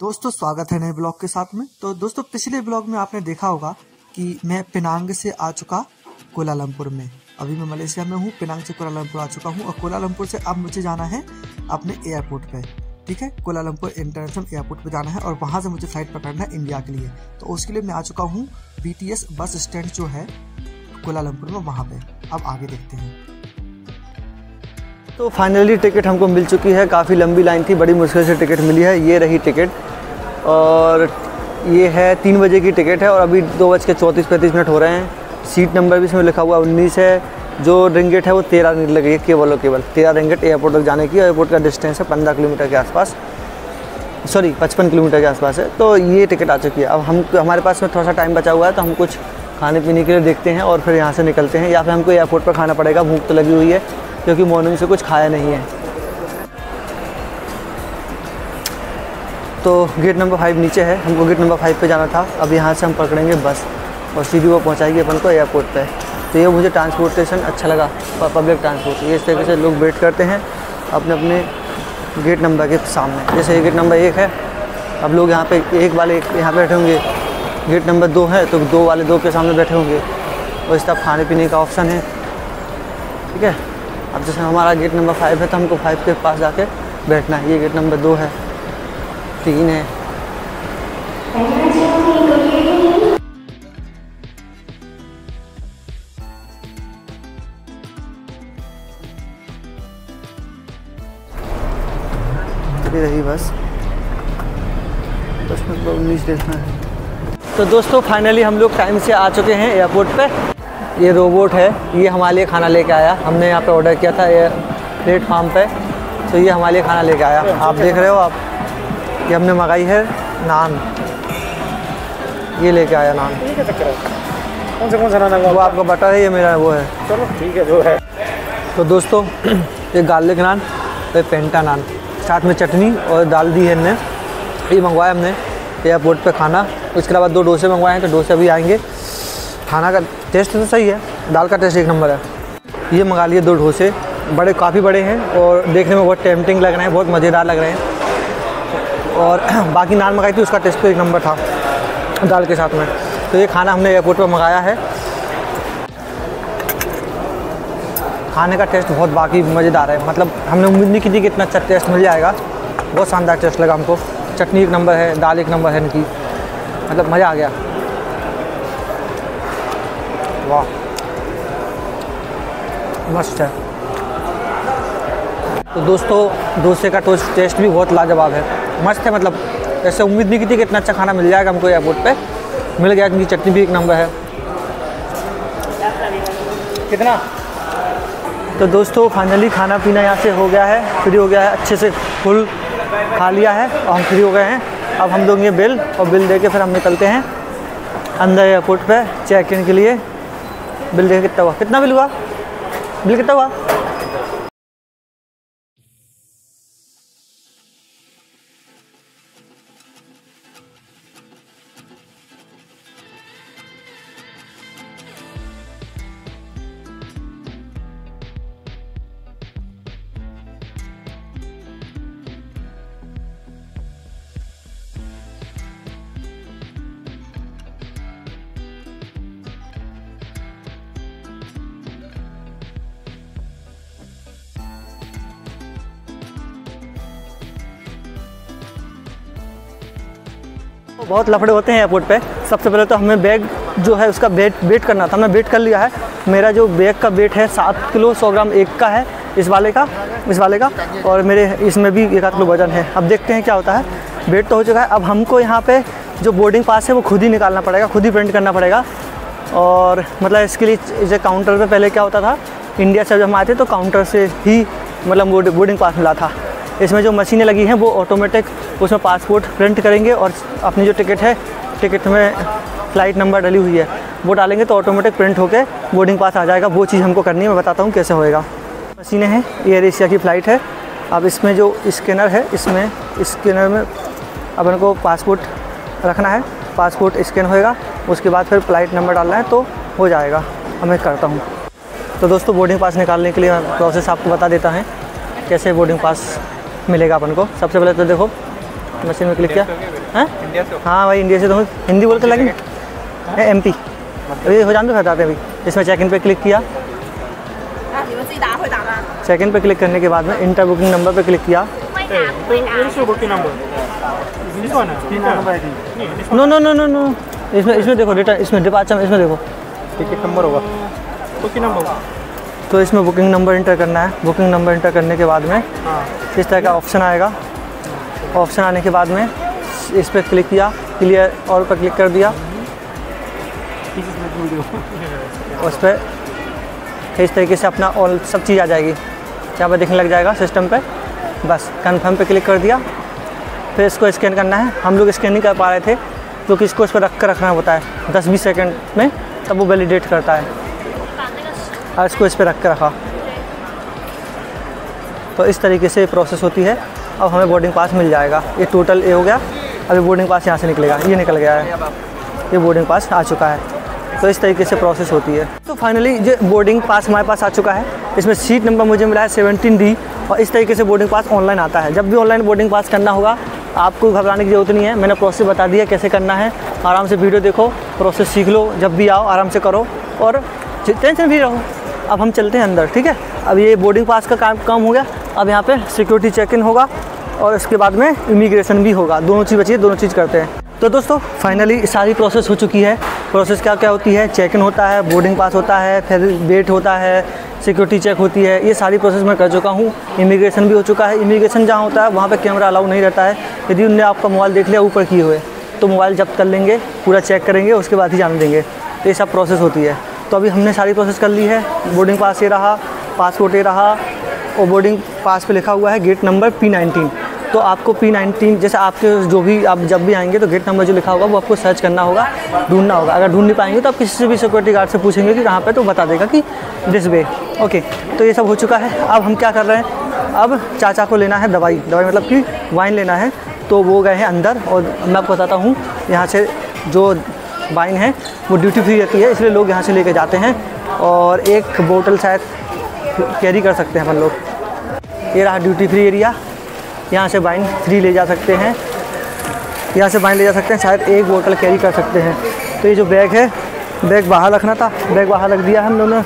दोस्तों स्वागत है नए ब्लॉग के साथ में। तो दोस्तों पिछले ब्लॉग में आपने देखा होगा कि मैं पेनांग से आ चुका कोलालमपुर में। अभी मैं मलेशिया में हूँ, पेनांग से कोलालमपुर आ चुका हूँ और कोलालमपुर से अब मुझे जाना है अपने एयरपोर्ट पे। ठीक है, कोलालमपुर इंटरनेशनल एयरपोर्ट पे जाना है और वहाँ से मुझे फ्लाइट पकड़ना है इंडिया के लिए। तो उसके लिए मैं आ चुका हूँ BTS बस स्टैंड जो है कोलालमपुर में, वहाँ पे। अब आगे देखते हैं। तो फाइनली टिकट हमको मिल चुकी है। काफ़ी लंबी लाइन थी, बड़ी मुश्किल से टिकट मिली है। ये रही टिकट और ये है 3 बजे की टिकट है और अभी 2:34-35 हो रहे हैं। सीट नंबर भी इसमें लिखा हुआ 19 है। जो रिंगेट है वो 13 रिंगेट लगेगी, केवल 13 रिंगेट एयरपोर्ट तक जाने की। एयरपोर्ट का डिस्टेंस है 15 किलोमीटर के आसपास, सॉरी 55 किलोमीटर के आसपास है। तो ये टिकट आ चुकी है। अब हमारे पास में थोड़ा सा टाइम बचा हुआ है, तो हम कुछ खाने पीने के लिए देखते हैं और फिर यहाँ से निकलते हैं, या फिर हमको एयरपोर्ट पर खाना पड़ेगा। भूख तो लगी हुई है क्योंकि मॉर्निंग से कुछ खाया नहीं है। तो गेट नंबर 5 नीचे है, हमको गेट नंबर 5 पे जाना था। अब यहाँ से हम पकड़ेंगे बस और सीधी वो पहुँचाएगी अपन को एयरपोर्ट पे। तो ये मुझे ट्रांसपोर्टेशन अच्छा लगा, पब्लिक ट्रांसपोर्ट। ये इस तरीके से लोग वेट करते हैं अपने अपने गेट नंबर के सामने। जैसे ये गेट नंबर 1 है, अब लोग यहाँ पे एक वाले यहाँ बैठे होंगे। गेट नंबर 2 है तो 2 वाले 2 के सामने बैठे होंगे और इस तरह खाने पीने का ऑप्शन है। ठीक है, अब जैसे हमारा गेट नंबर 5 है तो हमको 5 के पास जाके बैठना है। ये गेट नंबर 2 है, 3 है। ये रही बस में 19 देखना है। तो दोस्तों फाइनली हम लोग टाइम से आ चुके हैं एयरपोर्ट पे। ये रोबोट है, ये हमारे लिए खाना लेके आया। हमने यहाँ पे ऑर्डर किया था ये प्लेटफार्म पे, तो ये हमारे लिए खाना लेके आया। आप देख रहे हो आप, ये हमने मंगाई है नान। ये लेके आया नान। कौन सा नान है? वो आपका बटर है, ये मेरा वो है। चलो ठीक है जो है। तो दोस्तों ये गार्लिक नान, तो पेंटा नान, साथ में चटनी और दाल दी है इनने। ये मंगवाया हमने एयरपोर्ट पे खाना। उसके अलावा 2 डोसे मंगवाए हैं, तो डोसे अभी आएंगे। खाना का टेस्ट तो सही है, दाल का टेस्ट 1 नंबर है। ये मंगा लिए 2 डोसे, काफ़ी बड़े हैं और देखने में बहुत टेम्पटिंग लग रहे हैं, बहुत मज़ेदार लग रहे हैं। और बाकी नान मंगाई थी, उसका टेस्ट तो 1 नंबर था दाल के साथ में। तो ये खाना हमने एयरपोर्ट पर मंगाया है। खाने का टेस्ट बहुत बाकी मज़ेदार है, मतलब हमने उम्मीद नहीं की थी कि इतना अच्छा टेस्ट मिल जाएगा। बहुत शानदार टेस्ट लगा हमको। चटनी 1 नंबर है, दाल 1 नंबर है इनकी, मतलब मज़ा आ गया। वाह मस्त है। तो दोस्तों डोसे का टेस्ट भी बहुत लाजवाब है, मस्त है। मतलब ऐसे उम्मीद नहीं की थी कि इतना अच्छा खाना मिल जाएगा हमको एयरपोर्ट पे। मिल गया। इनकी चटनी भी 1 नंबर है। कितना? तो दोस्तों फाइनली खाना पीना यहाँ से हो गया है, फ्री हो गया है, अच्छे से फुल खा लिया है और हम फ्री हो गए हैं। अब हम दोगे बिल और बिल दे के फिर हम निकलते हैं अंदर एयरपोर्ट पे चेक इन के लिए। बिल देखे कितना हुआ, कितना बिल हुआ, बिल कितना हुआ? बहुत लफड़े होते हैं एयरपोर्ट पे। सबसे पहले तो हमें बैग जो है उसका वेट करना था, हमने वेट कर लिया है। मेरा जो बैग का वेट है 7 किलो 100 ग्राम एक का है, इस वाले का और मेरे इसमें भी 1 आध किलो वजन है। अब देखते हैं क्या होता है। वेट तो हो चुका है। अब हमको यहाँ पे जो बोर्डिंग पास है वो खुद ही निकालना पड़ेगा, खुद ही प्रिंट करना पड़ेगा। और मतलब इसके लिए इसे काउंटर पर पहले क्या होता था, इंडिया से जब हम आए थे तो काउंटर से ही मतलब बोर्डिंग पास मिला था। इसमें जो मशीनें लगी हैं वो ऑटोमेटिक उसमें पासपोर्ट प्रिंट करेंगे और अपनी जो टिकट है, टिकट में फ़्लाइट नंबर डली हुई है वो डालेंगे तो ऑटोमेटिक प्रिंट होकर बोर्डिंग पास आ जाएगा। वो चीज़ हमको करनी है, मैं बताता हूँ कैसे होएगा। मशीनें हैं, एयर एशिया की फ़्लाइट है। अब इसमें जो स्कैनर है, इसमें स्कैनर में अपन को पासपोर्ट रखना है, पासपोर्ट स्कैन होएगा, उसके बाद फिर फ़्लाइट नंबर डालना है तो हो जाएगा। अब मैं करता हूँ। तो दोस्तों बोर्डिंग पास निकालने के लिए प्रोसेस आपको बता देता है कैसे बोर्डिंग पास मिलेगा अपन को। सबसे पहले तो देखो मशीन में क्लिक किया। हैं? इंडिया से हो? हाँ भाई इंडिया से तो हूँ। हिंदी बोलते लगे MP। अभी हो जान तो बताते अभी। इसमें चेक इन पे क्लिक किया। चेक इन पे क्लिक करने के बाद में इंटर बुकिंग नंबर पे क्लिक किया। No no no no no, इसमें देखो रिटर्न, इसमें डिपार्चर में, इसमें देखो टिकट नंबर होगा, बुकिंग नंबर होगा। तो इसमें बुकिंग नंबर इंटर करना है। बुकिंग नंबर इंटर करने के बाद में इस तरह का ऑप्शन आएगा। ऑप्शन आने के बाद में इस पर क्लिक किया, क्लियर और पर क्लिक कर दिया। उस पर इस तरीके से अपना ऑल सब चीज़ आ जाएगी, यहाँ पर दिखने लग जाएगा सिस्टम पे। बस कन्फर्म पे क्लिक कर दिया। फिर इसको स्कैन करना है। हम लोग स्कैन नहीं कर पा रहे थे क्योंकि इसको इस पर रख कर रखना होता है 10-20 सेकंड में, तब वो वैलिडेट करता है। और इसको इस पर रख कर रखा। तो इस तरीके से प्रोसेस होती है। अब हमें बोर्डिंग पास मिल जाएगा। ये टोटल ये हो गया। अभी बोर्डिंग पास यहाँ से निकलेगा, ये निकल गया है, ये बोर्डिंग पास आ चुका है। तो इस तरीके से प्रोसेस होती है। तो फाइनली जो बोर्डिंग पास हमारे पास आ चुका है, इसमें सीट नंबर मुझे मिला है 17D। और इस तरीके से बोर्डिंग पास ऑनलाइन आता है। जब भी ऑनलाइन बोर्डिंग पास करना होगा आपको घबराने की ज़रूरत नहीं है। मैंने प्रोसेस बता दिया कैसे करना है। आराम से वीडियो देखो, प्रोसेस सीख लो, जब भी आओ आराम से करो और टेंशन फ्री रहो। अब हम चलते हैं अंदर, ठीक है। अब ये बोर्डिंग पास का काम हो गया। अब यहाँ पे सिक्योरिटी चेक इन होगा और उसके बाद में इमिग्रेशन भी होगा। दोनों चीज़ बची है, दोनों चीज़ करते हैं। तो दोस्तों फाइनली सारी प्रोसेस हो चुकी है। प्रोसेस क्या क्या होती है, चेक इन होता है, बोर्डिंग पास होता है, फिर वेट होता है, सिक्योरिटी चेक होती है। ये सारी प्रोसेस मैं कर चुका हूँ। इमिग्रेशन भी हो चुका है। इमिग्रेशन जहाँ होता है वहाँ पे कैमरा अलाउ नहीं रहता है। यदि उनने आपका मोबाइल देख लिया ऊपर किए हुए तो मोबाइल जब्त कर लेंगे, पूरा चेक करेंगे, उसके बाद ही जाने देंगे। तो ये सब प्रोसेस होती है। तो अभी हमने सारी प्रोसेस कर ली है। बोर्डिंग पास ये रहा, पासपोर्ट ये रहा और बोर्डिंग पास पे लिखा हुआ है गेट नंबर P19। तो आपको P19 जैसे आपके जो भी आप जब भी आएंगे तो गेट नंबर जो लिखा होगा वो आपको सर्च करना होगा, ढूंढना होगा। अगर ढूंढ नहीं पाएंगे तो आप किसी से भी सिक्योरिटी गार्ड से पूछेंगे कि कहाँ पे, तो बता देगा कि दिस वे। ओके, तो ये सब हो चुका है। अब हम क्या कर रहे हैं, अब चाचा को लेना है दवाई मतलब कि वाइन लेना है। तो वो गए हैं अंदर और मैं आपको बताता हूँ यहाँ से जो वाइन है वो ड्यूटी फ्री रहती है, इसलिए लोग यहाँ से लेके जाते हैं। और एक बोतल शायद कैरी कर सकते हैं अपन लोग। ये रहा ड्यूटी फ्री एरिया, यहाँ से वाइन फ्री ले जा सकते हैं, यहाँ से वाइन ले जा सकते हैं। शायद एक बोतल कैरी कर सकते हैं। तो ये जो बैग है, बैग बाहर रखना था, बैग बाहर रख दिया हम लोगों ने।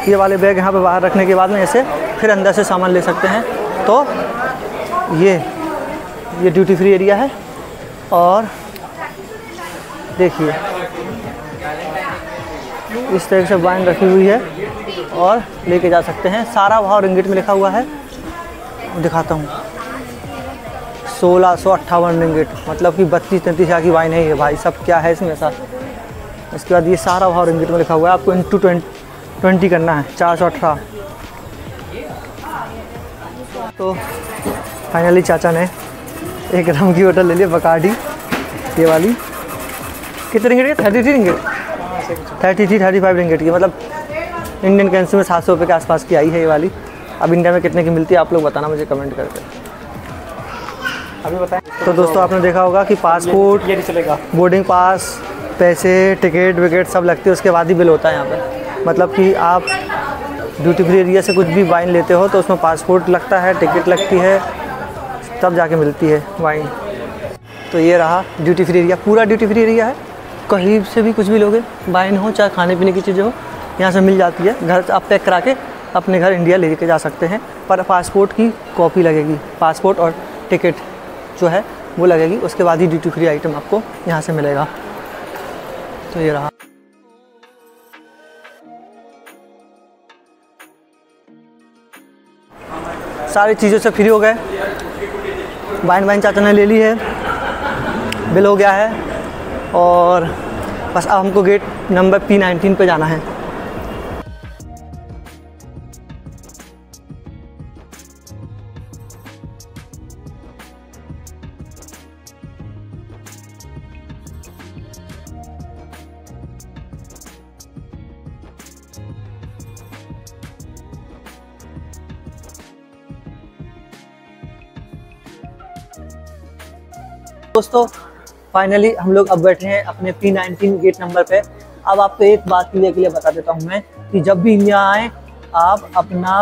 ये वाले बैग यहाँ पे बाहर रखने के बाद में ऐसे फिर अंदर से सामान ले सकते हैं। तो ये ड्यूटी फ्री एरिया है। और देखिए इस तरह से वाइन रखी हुई है और लेके जा सकते हैं। सारा वहाँ रिंगिट में लिखा हुआ है, दिखाता हूँ। 1658 रिंगिट, मतलब कि 32-33 हज़ार की वाइन है ये भाई। सब क्या है इसमें ऐसा। इसके बाद ये सारा वहाँ रिंगिट में लिखा हुआ है। आपको इंटू 20 करना है, 418। तो फाइनली चाचा ने एक रम की बोतल ले ली, बकार्डी ये वाली। कितने रिंगिट की? 33 रिंगिट, 35 रिंगिट की, मतलब इंडियन करेंसी में 700 रुपये के आसपास की आई है ये वाली। अब इंडिया में कितने की मिलती है आप लोग बताना मुझे कमेंट करके, अभी बताएं। तो दोस्तों आपने देखा होगा कि पासपोर्ट, ये नहीं चलेगा, बोर्डिंग पास, पैसे, टिकट विकेट सब लगती है, उसके बाद ही बिल होता है यहाँ पे। मतलब कि आप ड्यूटी फ्री एरिया से कुछ भी वाइन लेते हो तो उसमें पासपोर्ट लगता है, टिकट लगती है, तब जाके मिलती है वाइन। तो ये रहा ड्यूटी फ्री एरिया, पूरा ड्यूटी फ्री एरिया है। कहीं से भी कुछ भी लोगे, वाइन हो चाहे खाने पीने की चीज़ें हो, यहाँ से मिल जाती है। घर आप पैक करा के अपने घर इंडिया ले के जा सकते हैं। पर पासपोर्ट की कॉपी लगेगी, पासपोर्ट और टिकट जो है वो लगेगी, उसके बाद ही ड्यूटी फ्री आइटम आपको यहाँ से मिलेगा। तो ये रहा। सारी चीज़ों से फ्री हो गए। वाइन चाचा ने ले ली है, बिल हो गया है और बस अब हमको गेट नंबर P19 पे जाना है। दोस्तों फाइनली हम लोग अब बैठे हैं अपने P19 गेट नंबर पे। अब आपको एक बात क्लियर बता देता हूँ मैं कि जब भी इंडिया आए आप अपना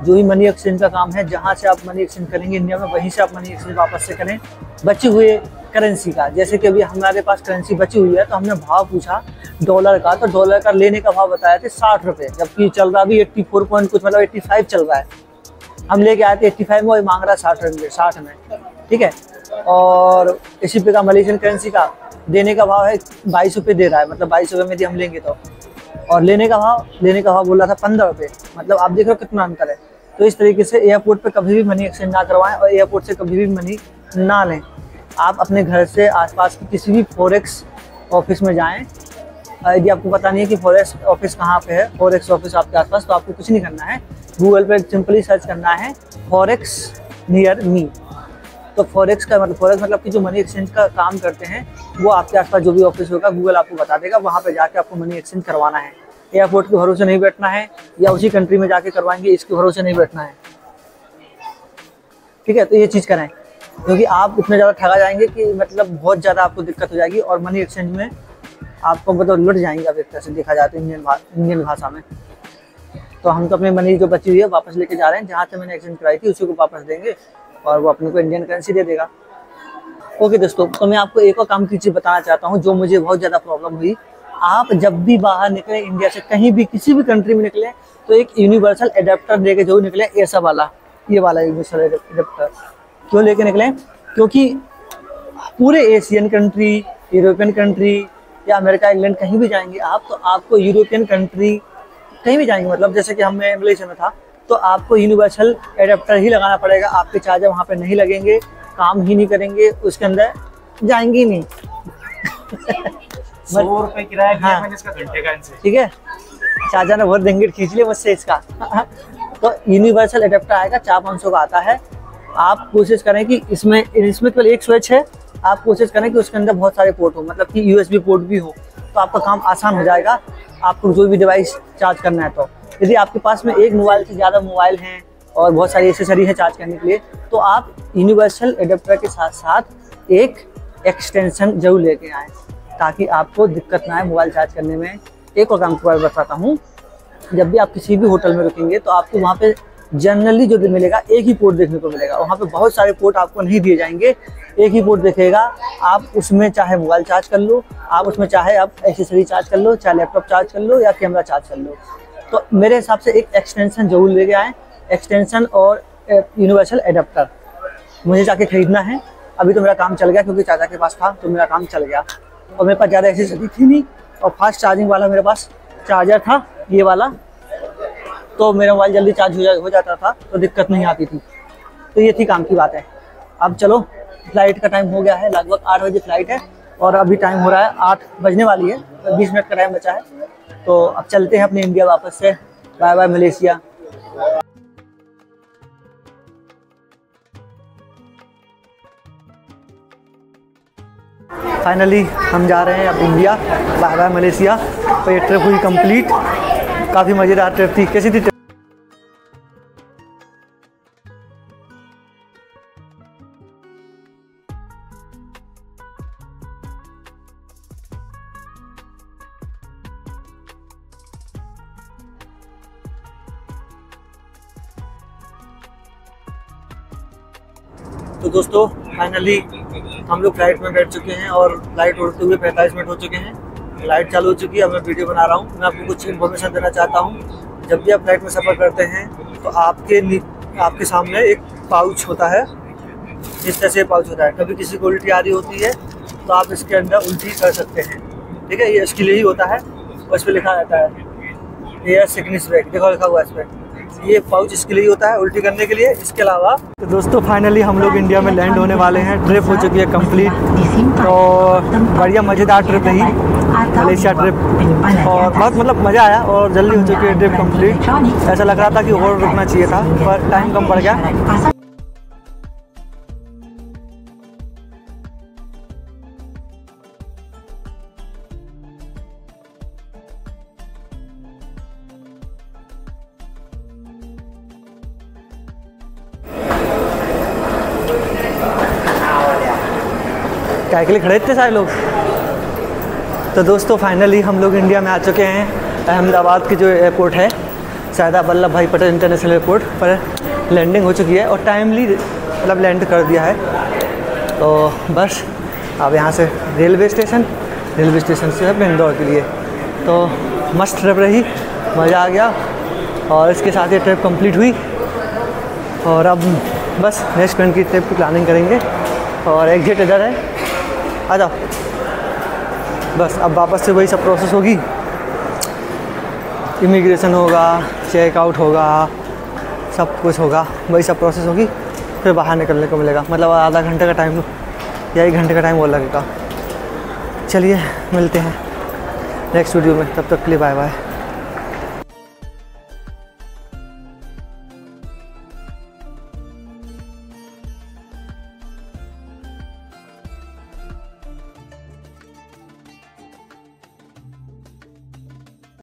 जो भी मनी एक्सचेंज का काम है, जहाँ से आप मनी एक्सचेंज करेंगे इंडिया में, वहीं से आप मनी एक्सचेंज वापस से करें बचे हुए करेंसी का। जैसे कि अभी हमारे पास करेंसी बची हुई है, तो हमने भाव पूछा डॉलर का, तो डॉलर का लेने का भाव बताया थे 60 रुपये, जबकि चल रहा भी 84 पॉइंट कुछ, मतलब 85 चल रहा है। हम लेके आए थे 85 में, और मांग रहा 60 में, ठीक है। और इसी पे का मलेशियन करेंसी का देने का भाव है 22 रुपये दे रहा है, मतलब 22 रुपये में यदि हम लेंगे तो, और लेने का भाव बोल रहा था 15 रुपये। मतलब आप देख रहे हो कितना अंतर है। तो इस तरीके से एयरपोर्ट पे कभी भी मनी एक्सचेंज ना करवाएं और एयरपोर्ट से कभी भी मनी ना लें। आप अपने घर से आसपास की किसी भी फॉरेक्स ऑफिस में जाएं। यदि आपको पता नहीं है कि फॉरेक्स ऑफिस कहाँ पे है, फॉरेक्स ऑफिस आपके आसपास, तो आपको कुछ नहीं करना है, गूगल पे सिंपली सर्च करना है फॉरेक्स नियर मी। तो फॉरेक्स मतलब कि जो मनी एक्सचेंज का काम करते हैं, वो आपके आसपास जो भी ऑफिस होगा गूगल आपको बता देगा, वहाँ पे जाके आपको मनी एक्सचेंज करवाना है। एयरपोर्ट के भरोसे नहीं बैठना है, या उसी कंट्री में जाके करवाएंगे इसके भरोसे नहीं बैठना है, ठीक है। तो ये चीज़ करें, क्योंकि आप इतने ज़्यादा ठगा जाएंगे कि मतलब बहुत ज़्यादा आपको दिक्कत हो जाएगी, और मनी एक्सचेंज में आपको मतलब लुट जाएंगे आप एक तरह से, देखा जाए तो इंडियन भाषा में। तो हम तो अपनी मनी जो बची हुई है वापस लेके जा रहे हैं, जहाँ से मैंने एक्सचेंज कराई थी उसी को वापस देंगे, और वो अपने को इंडियन करेंसी दे देगा। ओके दोस्तों, तो मैं आपको एक और काम की चीज़ बताना चाहता हूँ जो मुझे बहुत ज़्यादा प्रॉब्लम हुई। आप जब भी बाहर निकले इंडिया से, कहीं भी किसी भी कंट्री में निकले, तो एक यूनिवर्सल एडेप्टर लेके जो निकले, ऐसा वाला, ये वाला यूनिवर्सल एडेप्टर क्यों लेके निकले? क्योंकि पूरे एशियन कंट्री, यूरोपियन कंट्री या अमेरिका, इंग्लैंड कहीं भी जाएंगे आप, तो आपको यूरोपियन कंट्री कहीं भी जाएंगे, मतलब जैसे कि हमने मलेशिया में था, तो आपको यूनिवर्सल एडेप्टर ही लगाना पड़ेगा। आपके चार्जर वहाँ पे नहीं लगेंगे, काम ही नहीं करेंगे, उसके अंदर जाएंगे ही नहीं। 100 रुपये किराया दिया हाँ, मैंने इसका घंटे का इनसे, ठीक है। चार्जर ने बहुत देंगे, खींच लिया मुझसे इसका। तो यूनिवर्सल एडेप्टर आएगा, 400-500 का आता है। आप कोशिश करें कि इसमें केवल एक स्विच है, आप कोशिश करें कि उसके अंदर बहुत सारे पोर्ट हो, मतलब कि USB पोर्ट भी हो, तो आपका काम आसान हो जाएगा, आपको जो भी डिवाइस चार्ज करना है। तो यदि आपके पास में एक मोबाइल से ज़्यादा मोबाइल हैं और बहुत सारी एक्सेसरी है चार्ज करने के लिए, तो आप यूनिवर्सल एडेप्टर के साथ साथ एक एक्सटेंशन जरूर लेके आएँ, ताकि आपको दिक्कत ना आए मोबाइल चार्ज करने में। एक और काम के बारे में बताता हूँ, जब भी आप किसी भी होटल में रुकेंगे, तो आपको वहाँ पे जनरली जो मिलेगा एक ही पोर्ट देखने को मिलेगा। वहाँ पे बहुत सारे पोर्ट आपको नहीं दिए जाएंगे, एक ही पोर्ट दिखेगा। आप उसमें चाहे मोबाइल चार्ज कर लो, आप उसमें चाहे आप एक्सेसरी चार्ज कर लो, चाहे लैपटॉप चार्ज कर लो, या कैमरा चार्ज कर लो। तो मेरे हिसाब से एक एक्सटेंशन जरूर लेके आएँ, एक्सटेंशन और यूनिवर्सल एडेप्टर मुझे जाके खरीदना है। अभी तो मेरा काम चल गया, क्योंकि चाचा के पास था तो मेरा काम चल गया, और मेरे पास ज़्यादा एक्सेसरी थी नहीं, और फास्ट चार्जिंग वाला मेरे पास चार्जर था, ये वाला, तो मेरा मोबाइल जल्दी चार्ज हो जाता था, तो दिक्कत नहीं आती थी। तो ये थी काम की बात है। अब चलो, फ्लाइट का टाइम हो गया है, लगभग 8 बजे फ्लाइट है, और अभी टाइम हो रहा है 8 बजने वाली है, 20 मिनट का टाइम बचा है। तो अब चलते हैं अपने इंडिया वापस से। Bye bye Malaysia. फाइनली हम जा रहे हैं अब इंडिया, बाय बाय मलेशिया। तो ये ट्रिप हुई कंप्लीट, काफ़ी मज़ेदार ट्रिप थी। कैसी थी ट्रिप? तो दोस्तों फाइनली हम लोग फ्लाइट में बैठ चुके हैं, और फ्लाइट उड़ते हुए 45 मिनट हो चुके हैं। फ्लाइट चालू हो चुकी है, अब मैं वीडियो बना रहा हूँ। मैं आपको कुछ इन्फॉर्मेशन देना चाहता हूँ। जब भी आप फ्लाइट में सफ़र करते हैं, तो आपके सामने एक पाउच होता है, इस तरह से पाउच होता है। कभी किसी को उल्टी आ रही होती है, तो आप इसके अंदर उल्टी कर सकते हैं, ठीक है। ये इसके लिए ही होता है, और इस पर लिखा रहता है एयर सिकनेस बैग, देखो लिखा हुआ है इस पर। ये पाउच इसके लिए होता है, उल्टी करने के लिए। इसके अलावा तो दोस्तों फाइनली हम लोग इंडिया में लैंड होने वाले हैं। ट्रिप हो चुकी है कंप्लीट, और बढ़िया मज़ेदार ट्रिप रही मलेशिया ट्रिप, और बहुत मतलब मज़ा आया, और जल्दी हो चुकी है ट्रिप कंप्लीट। ऐसा लग रहा था कि और रुकना चाहिए था, पर टाइम कम पड़ गया। क्या के लिए खड़े थे सारे लोग। तो दोस्तों फाइनली हम लोग इंडिया में आ चुके हैं। अहमदाबाद की जो एयरपोर्ट है, सरदार वल्लभ भाई पटेल इंटरनेशनल एयरपोर्ट पर लैंडिंग हो चुकी है और टाइमली मतलब लैंड कर दिया है। तो बस अब यहाँ से रेलवे स्टेशन से अब इंदौर के लिए। तो मस्त ट्रिप रही, मज़ा आ गया और इसके साथ ये ट्रिप कंप्लीट हुई। और अब बस नेक्स्ट फ्रेंड की ट्रिप की प्लानिंग करेंगे और एग्जिट इधर है, आ जाओ। बस अब वापस से वही सब प्रोसेस होगी, इमिग्रेशन होगा, चेकआउट होगा, सब कुछ होगा, वही सब प्रोसेस होगी, फिर बाहर निकलने को मिलेगा। मतलब आधा घंटे का टाइम या 1 घंटे का टाइम और लगेगा। चलिए मिलते हैं नेक्स्ट वीडियो में, तब तक के लिए बाय बाय।